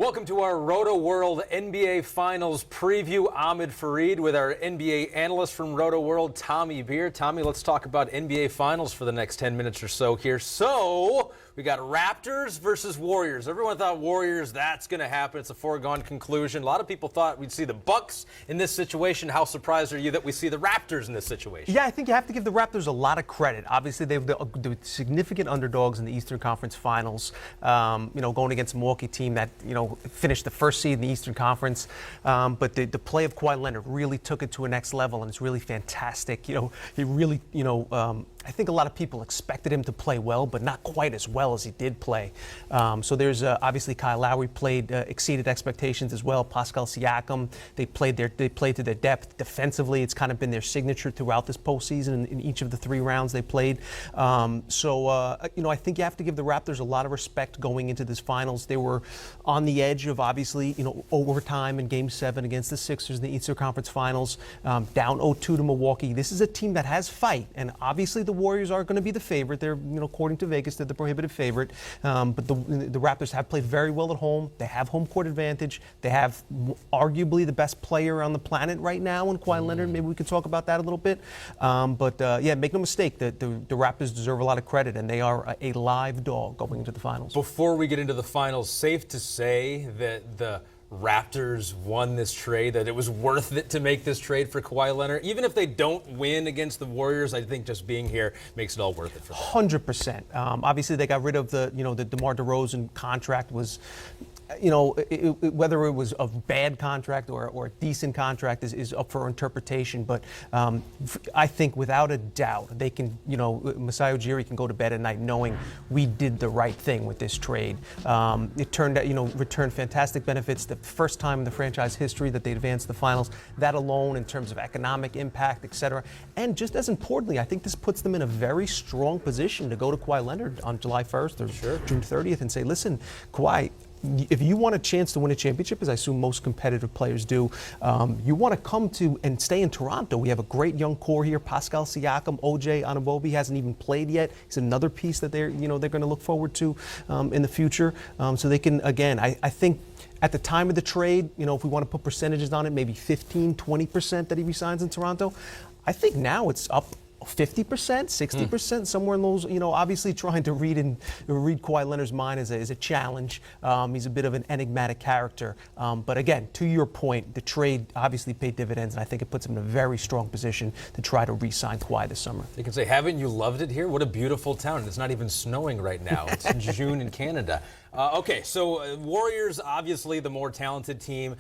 Welcome to our Roto World NBA Finals preview. Ahmed Fareed with our NBA analyst from Roto World, Tommy Beer. Tommy, let's talk about NBA Finals for the next 10 minutes or so here. So we got Raptors versus Warriors. Everyone thought Warriors, that's going to happen. It's a foregone conclusion. A lot of people thought we'd see the Bucks in this situation. How surprised are you that we see the Raptors in this situation? Yeah, I think you have to give the Raptors a lot of credit. Obviously, they were the significant underdogs in the Eastern Conference Finals, going against a Milwaukee team that, finished the first seed in the Eastern Conference. But the play of Kawhi Leonard really took it to a next level, and it's really fantastic. He really, I think a lot of people expected him to play well, but not quite as well as he did play. So there's obviously Kyle Lowry exceeded expectations as well. Pascal Siakam, they played to their depth defensively. It's kind of been their signature throughout this postseason in each of the 3 rounds they played. I think you have to give the Raptors a lot of respect going into this finals. They were on the edge of obviously overtime in Game 7 against the Sixers in the Eastern Conference Finals, down 0-2 to Milwaukee. This is a team that has fight, and obviously the Warriors are going to be the favorite. They're, according to Vegas, they're the prohibitive favorite. But the Raptors have played very well at home. They have home court advantage. They have arguably the best player on the planet right now in Kawhi Leonard. Maybe we can talk about that a little bit. Make no mistake, the Raptors deserve a lot of credit, and they are a live dog going into the finals. Before we get into the finals, safe to say that the Raptors won this trade, that it was worth it to make this trade for Kawhi Leonard? Even if they don't win against the Warriors, I think just being here makes it all worth it for them. 100%. Obviously, they got rid of the DeMar DeRozan contract was, whether it was a bad contract or a decent contract is up for interpretation. But I think without a doubt, they can, Masai Ujiri can go to bed at night knowing we did the right thing with this trade. It turned out, returned fantastic benefits. The first time in the franchise history that they advanced the finals. That alone, in terms of economic impact, etc. And just as importantly, I think this puts them in a very strong position to go to Kawhi Leonard on July 1st or June 30th and say, listen, Kawhi, if you want a chance to win a championship, as I assume most competitive players do, you want to come to and stay in Toronto. We have a great young core here. Pascal Siakam, OJ Anunoby hasn't even played yet. He's another piece that they're going to look forward to in the future. So they can, again, I think at the time of the trade, if we want to put percentages on it, maybe 15, 20% that he resigns in Toronto. I think now it's up 50%, 60%, somewhere in those, obviously trying to read Kawhi Leonard's mind is a challenge. He's a bit of an enigmatic character. But again, to your point, the trade obviously paid dividends, and I think it puts him in a very strong position to try to re-sign Kawhi this summer. They can say, haven't you loved it here? What a beautiful town. It's not even snowing right now. It's June in Canada. So Warriors, obviously the more talented team.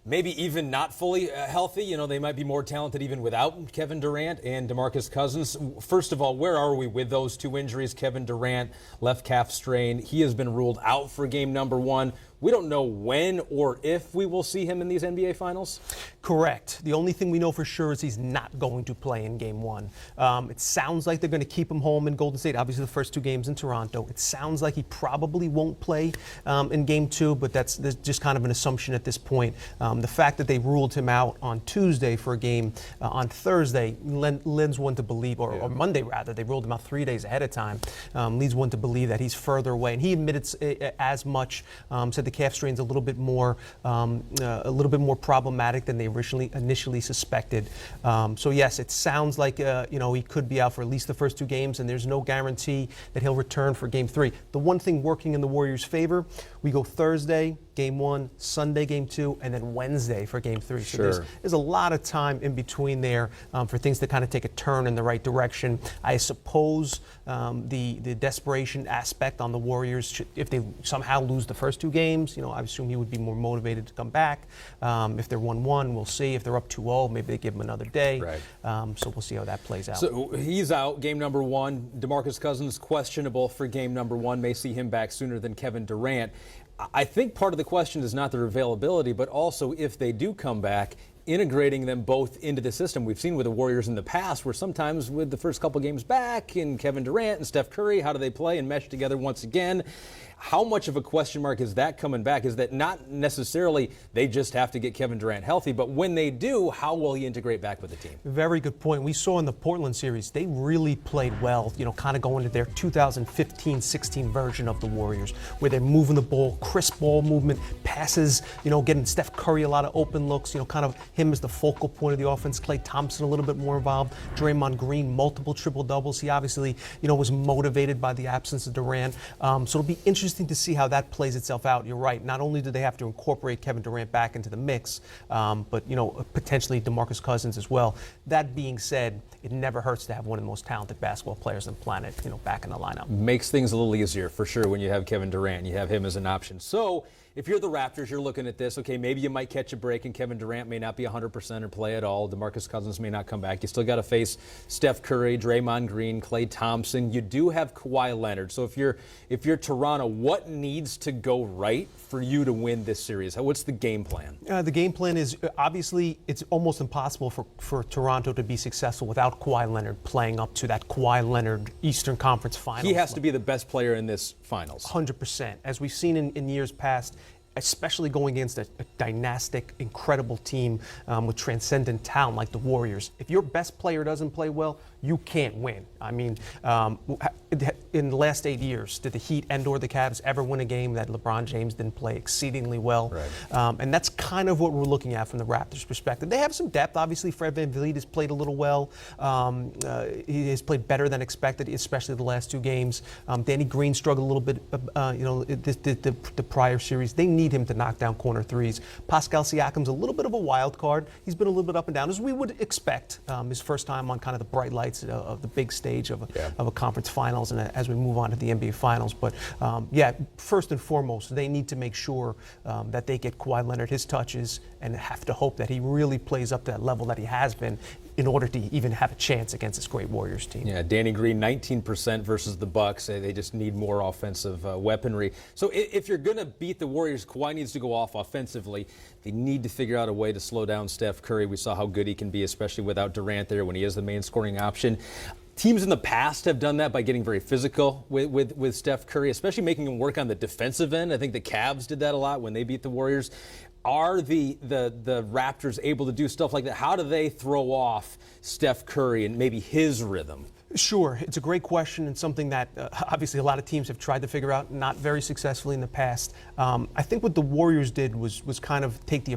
Maybe even not fully healthy. They might be more talented even without Kevin Durant and DeMarcus Cousins. First of all, where are we with those 2 injuries? Kevin Durant, left calf strain. He has been ruled out for game number 1. We don't know when or if we will see him in these NBA Finals? Correct. The only thing we know for sure is he's not going to play in Game 1. It sounds like they're going to keep him home in Golden State. Obviously, the first 2 games in Toronto. It sounds like he probably won't play in Game 2, but that's just kind of an assumption at this point. The fact that they ruled him out on Tuesday for a game on Thursday leads one to believe, or Monday rather, they ruled him out 3 days ahead of time, leads one to believe that he's further away. And he admitted as much, said the calf strain's a little bit more problematic than they initially suspected. So yes, it sounds like he could be out for at least the first 2 games, and there's no guarantee that he'll return for Game 3. The one thing working in the Warriors' favor, we go Thursday, Game 1, Sunday, Game 2, and then Wednesday for Game 3. So there's a lot of time in between there for things to kind of take a turn in the right direction. I suppose the desperation aspect on the Warriors, if they somehow lose the first 2 games, I assume he would be more motivated to come back. If they're 1-1, we'll see. If they're up 2-0, maybe they give him another day. Right. So we'll see how that plays out. So he's out, game number 1. DeMarcus Cousins questionable for game number 1. May see him back sooner than Kevin Durant. I think part of the question is not their availability, but also if they do come back, integrating them both into the system. We've seen with the Warriors in the past where sometimes with the first couple games back and Kevin Durant and Steph Curry, how do they play and mesh together once again? How much of a question mark is that coming back? Is that not necessarily they just have to get Kevin Durant healthy, but when they do, how will he integrate back with the team? Very good point. We saw in the Portland series, they really played well, kind of going to their 2015-16 version of the Warriors, where they're moving the ball, crisp ball movement, passes, getting Steph Curry a lot of open looks, kind of him as the focal point of the offense. Klay Thompson a little bit more involved. Draymond Green, multiple triple-doubles. He obviously, was motivated by the absence of Durant. So it'll be interesting to see how that plays itself out. You're right. Not only do they have to incorporate Kevin Durant back into the mix, but, potentially DeMarcus Cousins as well. That being said, it never hurts to have one of the most talented basketball players on the planet, back in the lineup. Makes things a little easier for sure when you have Kevin Durant. You have him as an option. So if you're the Raptors, you're looking at this, okay, maybe you might catch a break and Kevin Durant may not be 100% or play at all. DeMarcus Cousins may not come back. You still got to face Steph Curry, Draymond Green, Klay Thompson. You do have Kawhi Leonard. So if you're Toronto, what needs to go right for you to win this series? What's the game plan? The game plan is obviously it's almost impossible for Toronto to be successful without Kawhi Leonard playing up to that Kawhi Leonard Eastern Conference Finals. He has to be the best player in this finals. 100%. As we've seen in years past, especially going against a dynastic, incredible team with transcendent talent like the Warriors. If your best player doesn't play well, you can't win. I mean, in the last 8 years, did the Heat and/or the Cavs ever win a game that LeBron James didn't play exceedingly well? Right. And that's kind of what we're looking at from the Raptors' perspective. They have some depth. Obviously, Fred VanVleet has played a little well. He has played better than expected, especially the last 2 games. Danny Green struggled a little bit, the prior series. They need him to knock down corner threes. Pascal Siakam's a little bit of a wild card. He's been a little bit up and down, as we would expect. His first time on kind of the bright lights of the big stage of a conference finals, and as we move on to the NBA finals. But first and foremost, they need to make sure that they get Kawhi Leonard his touches, and have to hope that he really plays up to that level that he has been in order to even have a chance against this great Warriors team. Yeah, Danny Green, 19% versus the Bucks. They just need more offensive weaponry. So if you're going to beat the Warriors, Kawhi needs to go off offensively. They need to figure out a way to slow down Steph Curry. We saw how good he can be, especially without Durant there when he is the main scoring option. Teams in the past have done that by getting very physical with Steph Curry, especially making him work on the defensive end. I think the Cavs did that a lot when they beat the Warriors. Are the Raptors able to do stuff like that? How do they throw off Steph Curry and maybe his rhythm? Sure. It's a great question, and something that obviously a lot of teams have tried to figure out, not very successfully in the past. I think what the Warriors did was kind of take the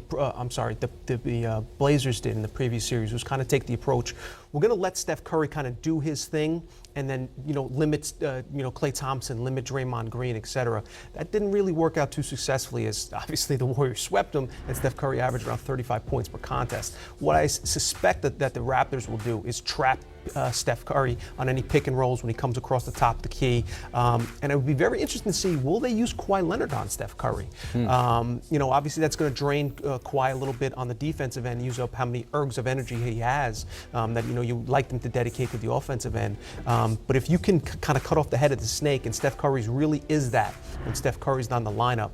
Blazers did in the previous series was kind of take the approach, we're going to let Steph Curry kind of do his thing, and then limit Klay Thompson, limit Draymond Green, etc. That didn't really work out too successfully, as obviously the Warriors swept them, and Steph Curry averaged around 35 points per contest. What I suspect that the Raptors will do is trap Steph Curry on any pick and rolls when he comes across the top of the key. And it would be very interesting to see, will they use Kawhi Leonard on Steph Curry? Obviously that's going to drain Kawhi a little bit on the defensive end, use up how many ergs of energy he has that you like them to dedicate to the offensive end. But if you can kind of cut off the head of the snake, and Steph Curry's really is that when Steph Curry's not in the lineup,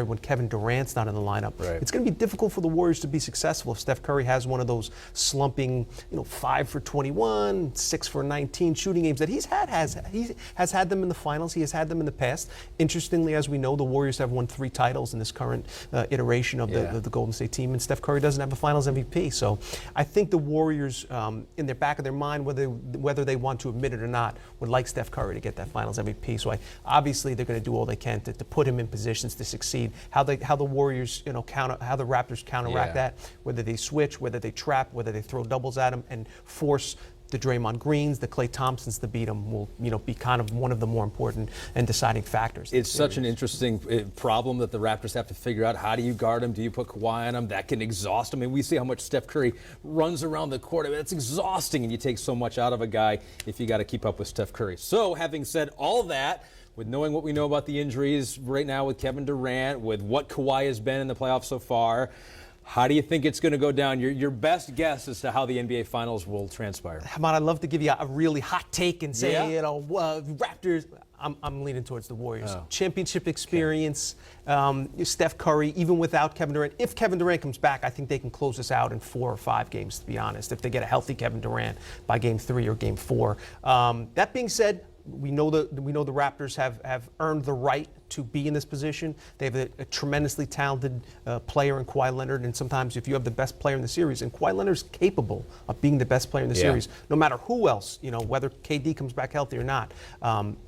when Kevin Durant's not in the lineup, right, it's going to be difficult for the Warriors to be successful if Steph Curry has one of those slumping, 5 for 21, 6 for 19 shooting games that he has had them in the finals. He has had them in the past. Interestingly, as we know, the Warriors have won 3 titles in this current iteration of the Golden State team, and Steph Curry doesn't have a Finals MVP. So I think the Warriors, in the back of their mind, whether they want to admit it or not, would like Steph Curry to get that Finals MVP. So obviously they're going to do all they can to put him in positions to succeed. How the Warriors, how the Raptors counteract that, whether they switch, whether they trap, whether they throw doubles at him and force the Draymond Greens, the Klay Thompsons to beat him, will be kind of one of the more important and deciding factors. It's such an interesting problem that the Raptors have to figure out. How do you guard him? Do you put Kawhi on him? That can exhaust him. I mean, we see how much Steph Curry runs around the court. I mean, it's exhausting, and you take so much out of a guy if you got to keep up with Steph Curry. So, having said all that, with knowing what we know about the injuries right now with Kevin Durant, with what Kawhi has been in the playoffs so far, how do you think it's going to go down? Your best guess as to how the NBA Finals will transpire. Hamad, I'd love to give you a really hot take and say, Raptors. I'm leaning towards the Warriors. Championship experience, Steph Curry, even without Kevin Durant. If Kevin Durant comes back, I think they can close this out in 4 or 5 games, to be honest, if they get a healthy Kevin Durant by game 3 or game 4. That being said, we know the Raptors have earned the right to be in this position. They have a tremendously talented player in Kawhi Leonard, and sometimes if you have the best player in the series, and Kawhi Leonard's capable of being the best player in the series, no matter who else, whether KD comes back healthy or not.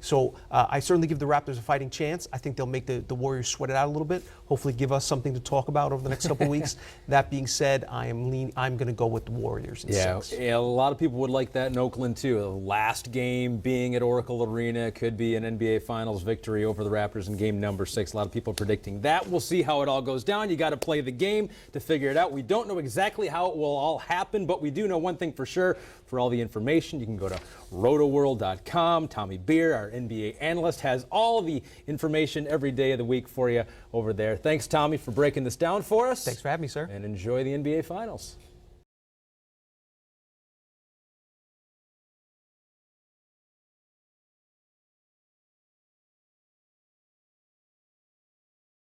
So I certainly give the Raptors a fighting chance. I think they'll make the Warriors sweat it out a little bit, hopefully give us something to talk about over the next couple of weeks. That being said, I'm going to go with the Warriors in 6. Yeah, a lot of people would like that in Oakland too. The last game being at Oracle Arena could be an NBA Finals victory over the Raptors in game number 6. A lot of people predicting that. We'll see how it all goes down. You got to play the game to figure it out. We don't know exactly how it will all happen, but we do know one thing for sure. For all the information, you can go to rotoworld.com. Tommy Beer, our NBA analyst, has all the information every day of the week for you over there. Thanks, Tommy, for breaking this down for us. Thanks for having me, sir. And enjoy the NBA Finals.